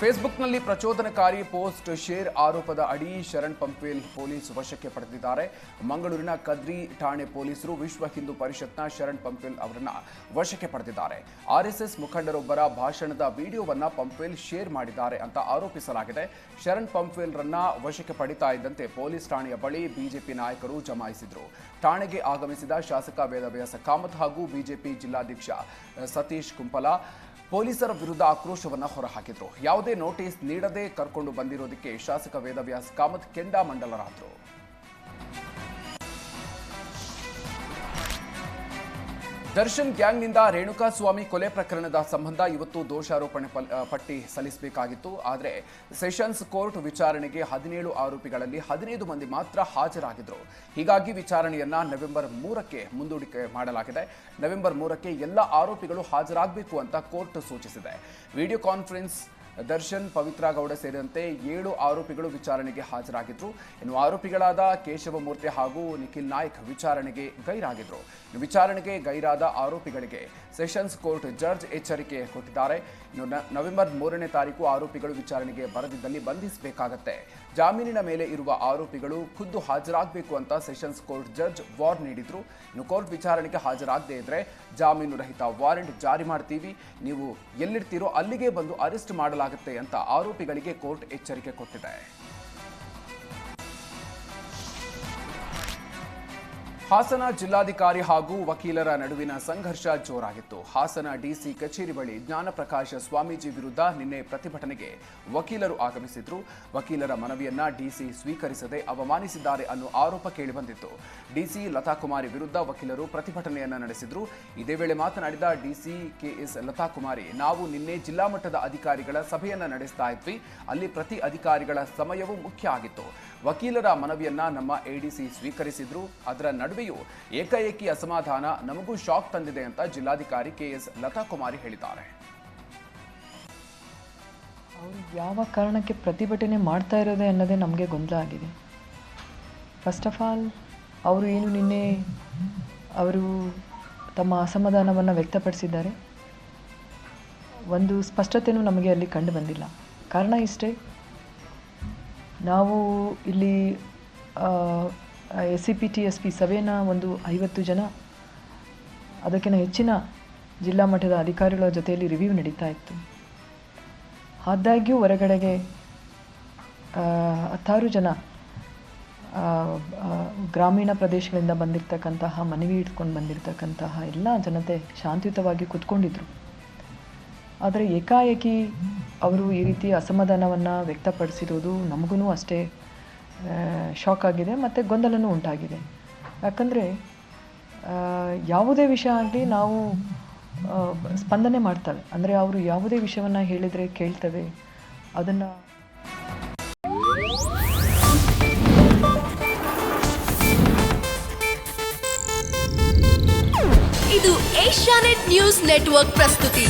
ಫೇಸ್ಬುಕ್ನಲ್ಲಿ ಪ್ರಚೋದನಕಾರಿ post share ಆರೋಪದ ಅಡಿ ಶರಣ್ ಪಂಪ್ವೇಲ್ ಪೊಲೀಸ್ ವಶಕ್ಕೆ ಪಡೆದಿದ್ದಾರೆ. ಮಂಗಳೂರಿನ ಕದ್ರಿ ಠಾಣೆ ಪೊಲೀಸರು ವಿಶ್ವ ಹಿಂದೂ ಪರಿಷತ್ನ ಶರಣ್ ಪಂಪ್ವೇಲ್ ಅವರನ್ನ ವಶಕ್ಕೆ ಪಡೆದಿದ್ದಾರೆ. ಆರ್ಎಸ್ಎಸ್ ಮುಖಂಡರೊಬ್ಬರ ಭಾಷಣದ ವಿಡಿಯೋವನ್ನ ಪಂಪ್ವೇಲ್ ಶೇರ್ ಮಾಡಿದ್ದಾರೆ ಅಂತ ಆರೋಪಿಸಲಾಗಿದೆ. ಶರಣ್ ಪಂಪ್ವೇಲ್ ರನ್ನ ವಶಕ್ಕೆ ಪಡಿತಾ ಇದ್ದಂತೆ ಪೊಲೀಸ್ ಠಾಣೆಯ ಬಳಿ ಬಿಜೆಪಿ ನಾಯಕರು ಜಮಾಯಿಸಿದ್ರು. ಠಾಣೆಗೆ ಆಗಮಿಸಿದ ಶಾಸಕ ವೇದವ್ಯಾಸ ಕಾಮತ್ ಹಾಗೂ ಬಿಜೆಪಿ ಜಿಲ್ಲಾಧ್ಯಕ್ಷ ಸತೀಶ್ ಕುಂಪಲ ಪೊಲೀಸರ ವಿರುದ್ಧ ಆಕ್ರೋಶವನ್ನು ಹೊರಹಾಕಿದ್ರು. ಯಾವುದೇ ನೋಟಿಸ್ ನೀಡದೆ ಕರ್ಕೊಂಡು ಬಂದಿರೋದಕ್ಕೆ ಶಾಸಕ ವೇದವ್ಯಾಸ್ ಕಾಮತ್ ಕೆಂಡಾಮಂಡಲರಾದರು. ದರ್ಶನ್ ಗ್ಯಾಂಗ್ನಿಂದ ರೇಣುಕಾಸ್ವಾಮಿ ಕೊಲೆ ಪ್ರಕರಣದ ಸಂಬಂಧ ಇವತ್ತು ದೋಷಾರೋಪಣೆ ಪಟ್ಟಿ ಸಲ್ಲಿಸಬೇಕಾಗಿತ್ತು. ಆದರೆ ಸೆಷನ್ಸ್ ಕೋರ್ಟ್ ವಿಚಾರಣೆಗೆ 17 ಆರೋಪಿಗಳಲ್ಲಿ 15 ಮಂದಿ ಮಾತ್ರ ಹಾಜರಾಗಿದ್ರು. ಹೀಗಾಗಿ ವಿಚಾರಣೆಯನ್ನ ನವೆಂಬರ್ 3ಕ್ಕೆ ಮುಂದೂಡಿಕೆ ಮಾಡಲಾಗಿದೆ. ನವೆಂಬರ್ 3ಕ್ಕೆ ಎಲ್ಲ ಆರೋಪಿಗಳು ಹಾಜರಾಗಬೇಕು ಅಂತ ಕೋರ್ಟ್ ಸೂಚಿಸಿದೆ. ವಿಡಿಯೋ ಕಾನ್ಫರೆನ್ಸ್ ದರ್ಶನ್, ಪವಿತ್ರ ಗೌಡ ಸೇರಿದಂತೆ 7 ಆರೋಪಿಗಳು ವಿಚಾರಣೆಗೆ ಹಾಜರಾಗಿದ್ರು. ಇನ್ನು ಆರೋಪಿಗಳಾದ ಕೇಶವಮೂರ್ತಿ ಹಾಗೂ ನಿಖಿಲ್ ನಾಯ್ಕ್ ವಿಚಾರಣೆಗೆ ಗೈರಾಗಿದ್ರು. ವಿಚಾರಣೆಗೆ ಗೈರಾದ ಆರೋಪಿಗಳಿಗೆ ಸೆಷನ್ಸ್ ಕೋರ್ಟ್ ಜಡ್ಜ್ ಎಚ್ಚರಿಕೆ ಕೊಟ್ಟಿದ್ದಾರೆ. ಇನ್ನು ನವೆಂಬರ್ 3ನೇ ತಾರೀಕು ಆರೋಪಿಗಳು ವಿಚಾರಣೆಗೆ ಬರದಿದ್ದಲ್ಲಿ ಬಂಧಿಸಬೇಕಾಗತ್ತೆ. ಜಾಮೀನಿನ ಮೇಲೆ ಇರುವ ಆರೋಪಿಗಳು ಖುದ್ದು ಹಾಜರಾಗಬೇಕು ಅಂತ ಸೆಷನ್ಸ್ ಕೋರ್ಟ್ ಜಡ್ಜ್ ವಾರ್ನ್ ನೀಡಿದ್ರು. ಇನ್ನು ಕೋರ್ಟ್ ವಿಚಾರಣೆಗೆ ಹಾಜರಾಗದೇ ಇದ್ರೆ ಜಾಮೀನು ರಹಿತ ವಾರೆಂಟ್ ಜಾರಿ ಮಾಡ್ತೀವಿ, ನೀವು ಎಲ್ಲಿರ್ತೀರೋ ಅಲ್ಲಿಗೆ ಬಂದು ಅರೆಸ್ಟ್ ಮಾಡಲಾಗುತ್ತೆ ಅಂತ ಆರೋಪಿಗಳಿಗೆ ಕೋರ್ಟ್ ಎಚ್ಚರಿಕೆ ಕೊಟ್ಟಿದೆ. ಹಾಸನ ಜಿಲ್ಲಾಧಿಕಾರಿ ಹಾಗೂ ವಕೀಲರ ನಡುವಿನ ಸಂಘರ್ಷ ಜೋರಾಗಿತ್ತು. ಹಾಸನ ಡಿಸಿ ಕಚೇರಿ ಬಳಿ ಜ್ಞಾನಪ್ರಕಾಶ ಸ್ವಾಮೀಜಿ ವಿರುದ್ಧ ನಿನ್ನೆ ಪ್ರತಿಭಟನೆಗೆ ವಕೀಲರು ಆಗಮಿಸಿದ್ರು. ವಕೀಲರ ಮನವಿಯನ್ನ ಡಿಸಿ ಸ್ವೀಕರಿಸದೆ ಅವಮಾನಿಸಿದ್ದಾರೆ ಅನ್ನೋ ಆರೋಪ ಕೇಳಿಬಂದಿತ್ತು. ಡಿಸಿ ಲತಾಕುಮಾರಿ ವಿರುದ್ಧ ವಕೀಲರು ಪ್ರತಿಭಟನೆಯನ್ನ ನಡೆಸಿದ್ರು. ಇದೇ ವೇಳೆ ಮಾತನಾಡಿದ ಡಿಸಿ ಕೆಎಸ್ ಲತಾಕುಮಾರಿ, ನಾವು ನಿನ್ನೆ ಜಿಲ್ಲಾ ಮಟ್ಟದ ಅಧಿಕಾರಿಗಳ ಸಭೆಯನ್ನ ನಡೆಸ್ತಾ ಇದ್ವಿ. ಅಲ್ಲಿ ಪ್ರತಿ ಅಧಿಕಾರಿಗಳ ಸಮಯವೂ ಮುಖ್ಯ ಆಗಿತ್ತು. ವಕೀಲರ ಮನವಿಯನ್ನ ನಮ್ಮ ಎಡಿಸಿ ಸ್ವೀಕರಿಸಿದ್ರು. ಅದರ ನಡುವೆಯೂ ಏಕಾಏಕಿ ಅಸಮಾಧಾನ ನಮಗೂ ಶಾಕ್ ತಂದಿದೆ ಅಂತ ಜಿಲ್ಲಾಧಿಕಾರಿ ಕೆಎಸ್ ಲತಾಕುಮಾರಿ ಹೇಳಿದ್ದಾರೆ. ಅವರು ಯಾವ ಕಾರಣಕ್ಕೆ ಪ್ರತಿಭಟನೆ ಮಾಡ್ತಾ ಇರೋದೇ ಅನ್ನೋದೇ ನಮಗೆ ಗೊಂದಲ ಆಗಿದೆ. ಫಸ್ಟ್ ಆಫ್ ಆಲ್ ಅವರು ಏನು ನಿನ್ನೆ ಅವರು ತಮ್ಮ ಅಸಮಾಧಾನವನ್ನು ವ್ಯಕ್ತಪಡಿಸಿದ್ದಾರೆ. ಒಂದು ಸ್ಪಷ್ಟತೆಯೂ ನಮಗೆ ಅಲ್ಲಿ ಕಂಡು ಬಂದಿಲ್ಲ. ಕಾರಣ ಇಷ್ಟೇ, ನಾವು ಇಲ್ಲಿ SCPTSP ಸಭೆನ ಒಂದು 50 ಜನ, ಅದಕ್ಕಿಂತ ಹೆಚ್ಚಿನ ಜಿಲ್ಲಾ ಮಟ್ಟದ ಅಧಿಕಾರಿಗಳ ಜೊತೆಯಲ್ಲಿ ರಿವ್ಯೂ ನಡೀತಾ ಇತ್ತು. ಆದಾಗ್ಯೂ ಹೊರಗಡೆಗೆ 16 ಜನ ಗ್ರಾಮೀಣ ಪ್ರದೇಶಗಳಿಂದ ಬಂದಿರತಕ್ಕಂತಹ, ಮನವಿ ಇಟ್ಕೊಂಡು ಬಂದಿರತಕ್ಕಂತಹ ಎಲ್ಲ ಜನತೆ ಶಾಂತಿಯುತವಾಗಿ ಕೂತ್ಕೊಂಡಿದ್ರು. ಆದರೆ ಏಕಾಏಕಿ ಅವರು ಈ ರೀತಿ ಅಸಮಾಧಾನವನ್ನು ವ್ಯಕ್ತಪಡಿಸಿರೋದು ನಮಗೂ ಅಷ್ಟೇ ಶಾಕ್ ಆಗಿದೆ ಮತ್ತು ಗೊಂದಲನೂ ಉಂಟಾಗಿದೆ. ಯಾಕಂದರೆ ಯಾವುದೇ ವಿಷಯ ಆಗಲಿ ನಾವು ಸ್ಪಂದನೆ ಮಾಡ್ತೇವೆ. ಅಂದರೆ ಅವರು ಯಾವುದೇ ವಿಷಯವನ್ನು ಹೇಳಿದರೆ ಕೇಳ್ತೇವೆ. ಅದನ್ನು ಇದು ಏಷ್ಯಾನೆಟ್ ನ್ಯೂಸ್ ನೆಟ್ವರ್ಕ್ ಪ್ರಸ್ತುತಿ.